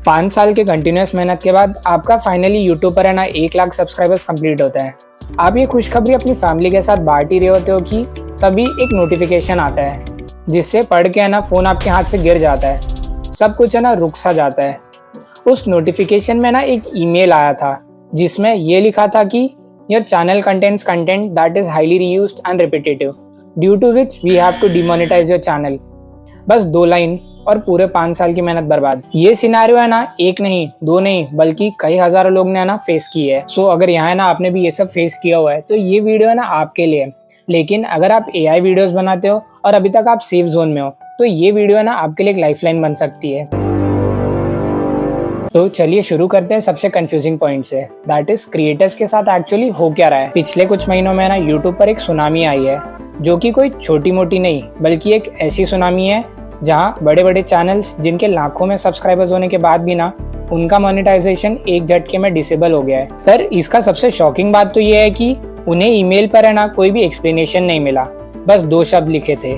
5 साल के कंटिन्यूस मेहनत के बाद आपका फाइनली यूट्यूब पर है ना 1 लाख सब्सक्राइबर्स कंप्लीट होता है। आप ये खुशखबरी अपनी फैमिली के साथ बांट ही रहे होते हो कि तभी एक नोटिफिकेशन आता है जिससे पढ़ के है ना फ़ोन आपके हाथ से गिर जाता है, सब कुछ है ना रुक सा जाता है। उस नोटिफिकेशन में ना एक ईमेल आया था जिसमें ये लिखा था कि your channel contents content that is highly reused and repetitive due to which we have to demonetize your channel. बस 2 लाइन और पूरे 5 साल की मेहनत बर्बाद। ये सिनेरियो है ना एक नहीं, 2 नहीं, बल्कि कई हजारों लोग ने ना फेस की है। सो अगर यहाँ है ना आपने भी ये सब फेस किया हुआ है तो ये वीडियो है ना आपके लिए। लेकिन अगर आप एआई वीडियोस बनाते हो और अभी तक आप सेफ जोन में हो तो ये वीडियो है ना आपके लिए एक लाइफलाइन बन सकती है। तो चलिए शुरू करते हैं सबसे कंफ्यूजिंग पॉइंट से, दैट इज क्रिएटर्स के साथ एक्चुअली हो क्या रहा है। पिछले कुछ महीनों में ना यूट्यूब पर एक सुनामी आई है जो कि कोई छोटी मोटी नहीं बल्कि एक ऐसी सुनामी है जहां बड़े बड़े चैनल्स जिनके लाखों में सब्सक्राइबर्स होने के बाद भी ना उनका मोनेटाइजेशन एक झटके में डिसेबल हो गया है। पर इसका सबसे शॉकिंग बात तो ये है कि उन्हें ईमेल पर है ना कोई भी एक्सप्लेनेशन नहीं मिला, बस 2 शब्द लिखे थे,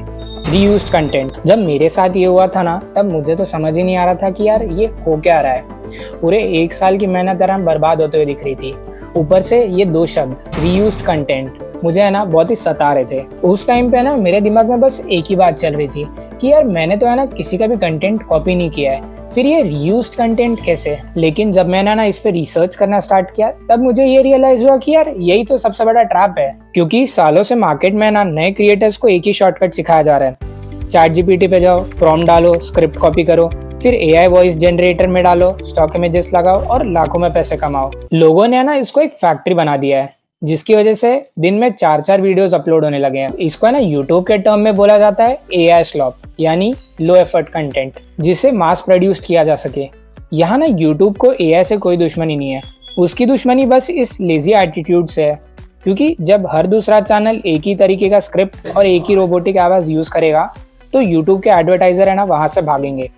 रीयूज्ड कंटेंट। जब मेरे साथ ये हुआ था ना तब मुझे तो समझ ही नहीं आ रहा था कि यार ये हो क्या रहा है। पूरे 1 साल की मेहनत बर्बाद होते हुए दिख रही थी, ऊपर से ये 2 शब्द रीयूज्ड कंटेंट मुझे है ना बहुत ही सता रहे थे। उस टाइम पे ना मेरे दिमाग में बस एक ही बात चल रही थी कि यार मैंने तो है ना किसी का भी कंटेंट कॉपी नहीं किया है, फिर ये रीयूज्ड कंटेंट कैसे। लेकिन जब मैंने ना इस पे रिसर्च करना स्टार्ट किया तब मुझे ये रियलाइज हुआ कि यार यही तो सबसे बड़ा ट्रैप है, क्योंकि सालों से मार्केट में ना नए क्रिएटर्स को एक ही शॉर्टकट सिखाया जा रहा है। चैट जीपीटी पे जाओ, प्रॉम्प्ट डालो, स्क्रिप्ट कॉपी करो, फिर एआई वॉइस जनरेटर में डालो, स्टॉक इमेजेस लगाओ और लाखों में पैसे कमाओ। लोगों ने ना इसको एक फैक्ट्री बना दिया है जिसकी वजह से दिन में 4-4 वीडियोस अपलोड होने लगे हैं। इसको है ना यूट्यूब के टर्म में बोला जाता है एआई स्लॉप, यानी लो एफर्ट कंटेंट, जिसे मास प्रोड्यूस्ड किया जा सके। यहाँ ना यूट्यूब को एआई से कोई दुश्मनी नहीं है, उसकी दुश्मनी बस इस लेजी एटीट्यूड से है, क्योंकि जब हर दूसरा चैनल एक ही तरीके का स्क्रिप्ट और एक ही रोबोटिक आवाज यूज करेगा तो यूट्यूब के एडवर्टाइजर है ना वहां से भागेंगे,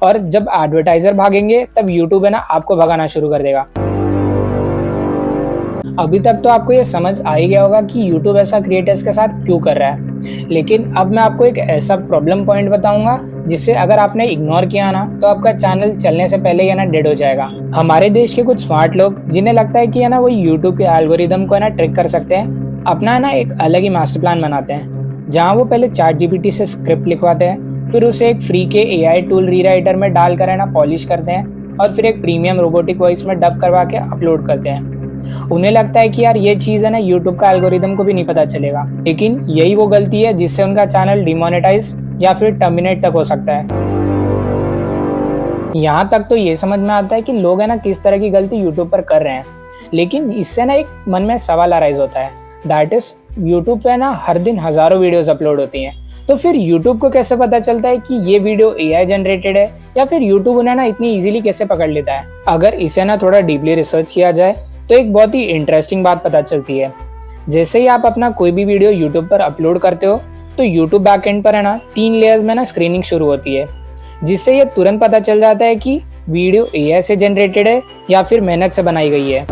और जब एडवर्टाइजर भागेंगे तब यूट्यूब है ना आपको भगाना शुरू कर देगा। अभी तक तो आपको ये समझ आ ही गया होगा कि यूट्यूब ऐसा क्रिएटर्स के साथ क्यों कर रहा है, लेकिन अब मैं आपको एक ऐसा प्रॉब्लम पॉइंट बताऊंगा जिससे अगर आपने इग्नोर किया ना तो आपका चैनल चलने से पहले ही ना डेड हो जाएगा। हमारे देश के कुछ स्मार्ट लोग जिन्हें लगता है कि है ना वो यूट्यूब के एल्गोरिदम को है ना ट्रिक कर सकते हैं, अपना है ना एक अलग ही मास्टर प्लान बनाते हैं जहाँ वो पहले चैट जीपीटी से स्क्रिप्ट लिखवाते हैं, फिर उसे एक फ्री के एआई टूल रीराइटर में डालकर है ना पॉलिश करते हैं और फिर एक प्रीमियम रोबोटिक वॉइस में डब करवा के अपलोड करते हैं। उन्हें लगता है कि यार ये चीज है ना यूट्यूब का एल्गोरिदम को भी नहीं पता चलेगा, लेकिन यही वो गलती है जिससे उनका चैनल डिमोनेटाइज या फिर टर्मिनेट तक हो सकता है। यहाँ तक तो ये समझ में आता है कि लोग है ना किस तरह की गलती यूट्यूब पर कर रहे हैं, लेकिन इससे ना एक मन में सवाल अराइज होता है, दैट इज यूट्यूब पे ना हर दिन हजारों वीडियोस अपलोड होती हैं, तो फिर यूट्यूब को कैसे पता चलता है कि ये वीडियो एआई जनरेटेड है, या फिर यूट्यूब उन्हें ना इतनी इजीली कैसे पकड़ लेता है। अगर इसे ना थोड़ा डीपली रिसर्च किया जाए तो एक बहुत ही इंटरेस्टिंग बात पता चलती है। जैसे ही आप अपना कोई भी वीडियो यूट्यूब पर अपलोड करते हो तो यूट्यूब बैकएंड पर है ना 3 लेयर्स में ना स्क्रीनिंग शुरू होती है, जिससे ये तुरंत पता चल जाता है कि वीडियो एआई से जनरेटेड है या फिर मेहनत से बनाई गई है।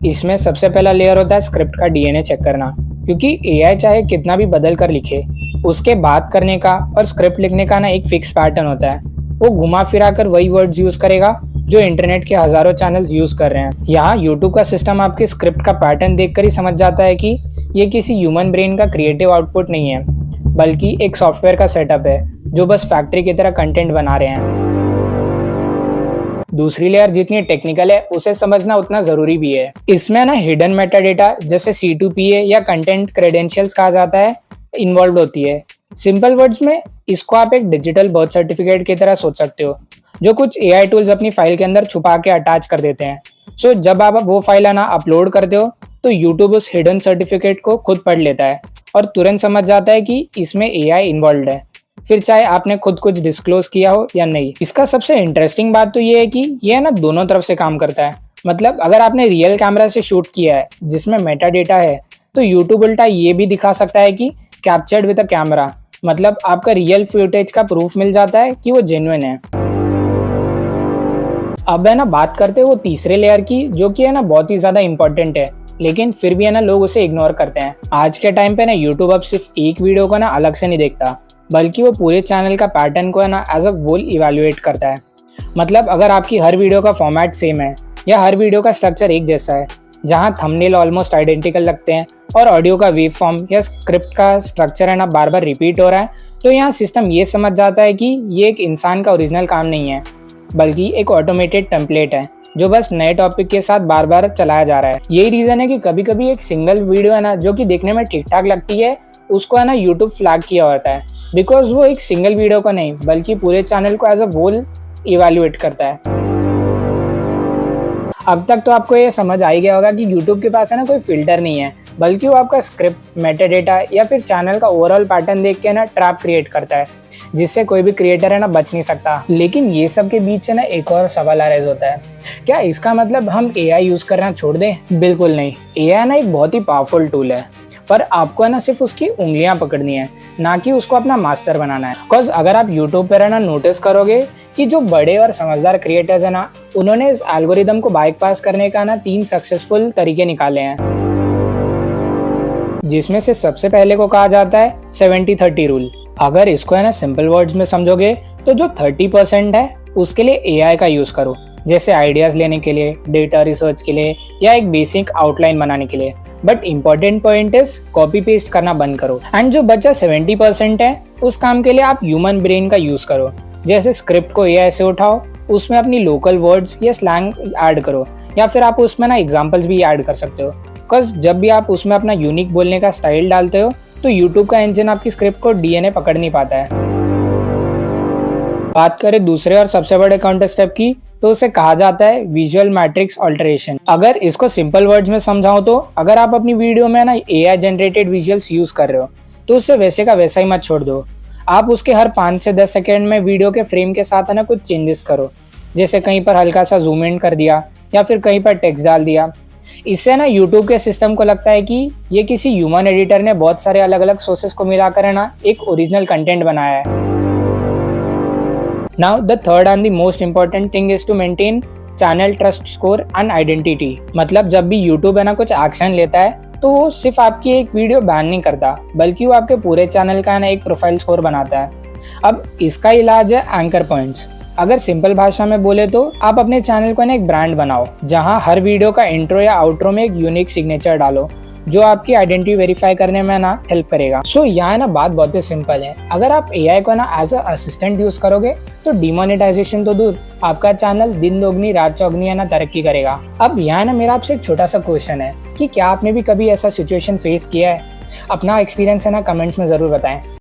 इसमें सबसे पहला लेयर होता है स्क्रिप्ट का डीएनए चेक करना, क्योंकि एआई चाहे कितना भी बदल कर लिखे, उसके बात करने का और स्क्रिप्ट लिखने का ना एक फिक्स पैटर्न होता है। वो घुमा फिरा कर वही वर्ड्स यूज करेगा जो इंटरनेट के हजारों चैनल्स यूज कर रहे हैं। यहाँ यूट्यूब का सिस्टम आपके स्क्रिप्ट का पैटर्न देखकर ही समझ जाता है कि ये किसी ह्यूमन ब्रेन का क्रिएटिव आउटपुट नहीं है, बल्कि एक सॉफ्टवेयर का सेटअप है जो बस फैक्ट्री की तरह कंटेंट बना रहे हैं। दूसरी लेयर जितनी टेक्निकल है उसे समझना उतना जरूरी भी है। इसमें ना हिडन मेटा डेटा जैसे C2PA या कंटेंट क्रेडेंशियल्स कहा जाता है इन्वॉल्व होती है। सिंपल वर्ड्स में इसको आप एक डिजिटल बर्थ सर्टिफिकेट की तरह सोच सकते हो, जो कुछ एआई टूल्स अपनी फाइल के अंदर छुपा के अटैच कर देते हैं। सो जब आप वो फाइल है ना अपलोड करते हो तो यूट्यूब उस हिडन सर्टिफिकेट को खुद पढ़ लेता है और तुरंत समझ जाता है कि इसमें एआई इन्वॉल्व है, फिर चाहे आपने खुद कुछ डिस्क्लोज किया हो या नहीं। इसका सबसे इंटरेस्टिंग बात तो ये है कि ये ना दोनों तरफ से काम करता है। मतलब अगर आपने रियल कैमरा से शूट किया है जिसमें मेटा डेटा है तो यूट्यूब उल्टा ये भी दिखा सकता है कि कैप्चर्ड विद अ कैमरा, मतलब आपका रियल फुटेज का प्रूफ मिल जाता है कि वो जेन्युइन है। अब है ना बात करते हैं वो तीसरे लेयर की, जो कि है ना बहुत ही ज्यादा इंपॉर्टेंट है, लेकिन फिर भी है ना लोग उसे इग्नोर करते हैं। आज के टाइम पे ना यूट्यूब अब सिर्फ एक वीडियो को ना अलग से नहीं देखता, बल्कि वो पूरे चैनल का पैटर्न को है ना एज अ होल इवैल्यूएट करता है। मतलब अगर आपकी हर वीडियो का फॉर्मेट सेम है या हर वीडियो का स्ट्रक्चर एक जैसा है, जहाँ थंबनेल ऑलमोस्ट आइडेंटिकल लगते हैं और ऑडियो का वेव फॉर्म या स्क्रिप्ट का स्ट्रक्चर है ना बार बार रिपीट हो रहा है, तो यहाँ सिस्टम ये समझ जाता है कि ये एक इंसान का ओरिजिनल काम नहीं है, बल्कि एक ऑटोमेटेड टेम्पलेट है जो बस नए टॉपिक के साथ बार बार चलाया जा रहा है। यही रीज़न है कि कभी कभी एक सिंगल वीडियो है ना जो कि देखने में ठीक ठाक लगती है, उसको है ना यूट्यूब फ्लैग किया होता है, बिकॉज वो एक सिंगल वीडियो को नहीं बल्कि पूरे चैनल को एज अ होल इवैल्यूएट करता है। अब तक तो आपको ये समझ आ ही गया होगा कि YouTube के पास है ना कोई फिल्टर नहीं है, बल्कि वो आपका स्क्रिप्ट, मेटाडेटा या फिर चैनल का ओवरऑल पैटर्न देख के ना ट्रैप क्रिएट करता है, जिससे कोई भी क्रिएटर है ना बच नहीं सकता। लेकिन ये सब के बीच से ना एक और सवाल अराइज होता है, क्या इसका मतलब हम AI यूज़ करना छोड़ दें? बिल्कुल नहीं। AI ना एक बहुत ही पावरफुल टूल है, पर आपको है ना सिर्फ उसकी उंगलियां पकड़नी है, ना कि उसको अपना मास्टर बनाना है। बिकॉज अगर आप यूट्यूब पर है ना नोटिस करोगे कि जो बड़े और समझदार क्रिएटर्स है ना, उन्होंने इस एल्गोरिदम को बाईपास करने का ना 3 सक्सेसफुल तरीके निकाले हैं, जिसमें से सबसे पहले को कहा जाता है 70-30 रूल। अगर इसको है ना सिंपल वर्ड्स में समझोगे तो जो 30% है उसके लिए AI का यूज करो, जैसे आइडियाज लेने के लिए, डेटा रिसर्च के लिए या एक बेसिक आउटलाइन बनाने के लिए। But important point is copy paste करना बंद करो। एंड जो बचा 70% है, उस काम के लिए आप ह्यूमन ब्रेन का यूज करो, जैसे स्क्रिप्ट को AI से उठाओ, उसमें अपनी लोकल वर्ड्स या स्लैंग ऐड करो, या फिर आप उसमें ना एग्जाम्पल्स भी ऐड कर सकते हो। बिकॉज जब भी आप उसमें अपना यूनिक बोलने का स्टाइल डालते हो तो यूट्यूब का इंजन आपकी स्क्रिप्ट को DNA पकड़ नहीं पाता है। बात करें दूसरे और सबसे बड़े काउंटर स्टेप की, तो उसे कहा जाता है विजुअल मैट्रिक्स ऑल्टरेशन। अगर इसको सिंपल वर्ड्स में समझाऊं तो अगर आप अपनी वीडियो में ना AI जनरेटेड विजुअल्स यूज कर रहे हो तो उसे वैसे का वैसा ही मत छोड़ दो। आप उसके हर 5 से 10 सेकेंड में वीडियो के फ्रेम के साथ है ना कुछ चेंजेस करो, जैसे कहीं पर हल्का सा जूम इन कर दिया या फिर कहीं पर टेक्स्ट डाल दिया। इससे ना यूट्यूब के सिस्टम को लगता है कि ये किसी ह्यूमन एडिटर ने बहुत सारे अलग अलग सोर्सेस को मिलाकर है ना एक ओरिजिनल कंटेंट बनाया है। Now the third and the most important thing is to maintain channel trust score and identity। मतलब जब भी YouTube है ना कुछ एक्शन लेता है तो वो सिर्फ आपकी एक वीडियो बैन नहीं करता, बल्कि वो आपके पूरे चैनल का ना एक प्रोफाइल स्कोर बनाता है। अब इसका इलाज है एंकर पॉइंट्स। अगर सिंपल भाषा में बोले तो आप अपने चैनल को ना एक ब्रांड बनाओ, जहां हर वीडियो का इंट्रो या आउट्रो में एक यूनिक सिग्नेचर डालो जो आपकी आइडेंटिटी वेरीफाई करने में ना हेल्प करेगा। सो यहाँ ना बात बहुत ही सिंपल है। अगर आप AI को ना एज अ असिस्टेंट यूज करोगे तो डिमोनेटाइजेशन तो दूर, आपका चैनल दिन दोगुनी रात चौगुनी है ना तरक्की करेगा। अब यहाँ ना मेरा आपसे एक छोटा सा क्वेश्चन है कि क्या आपने भी कभी ऐसा सिचुएशन फेस किया है? अपना एक्सपीरियंस है ना कमेंट्स में जरूर बताएं।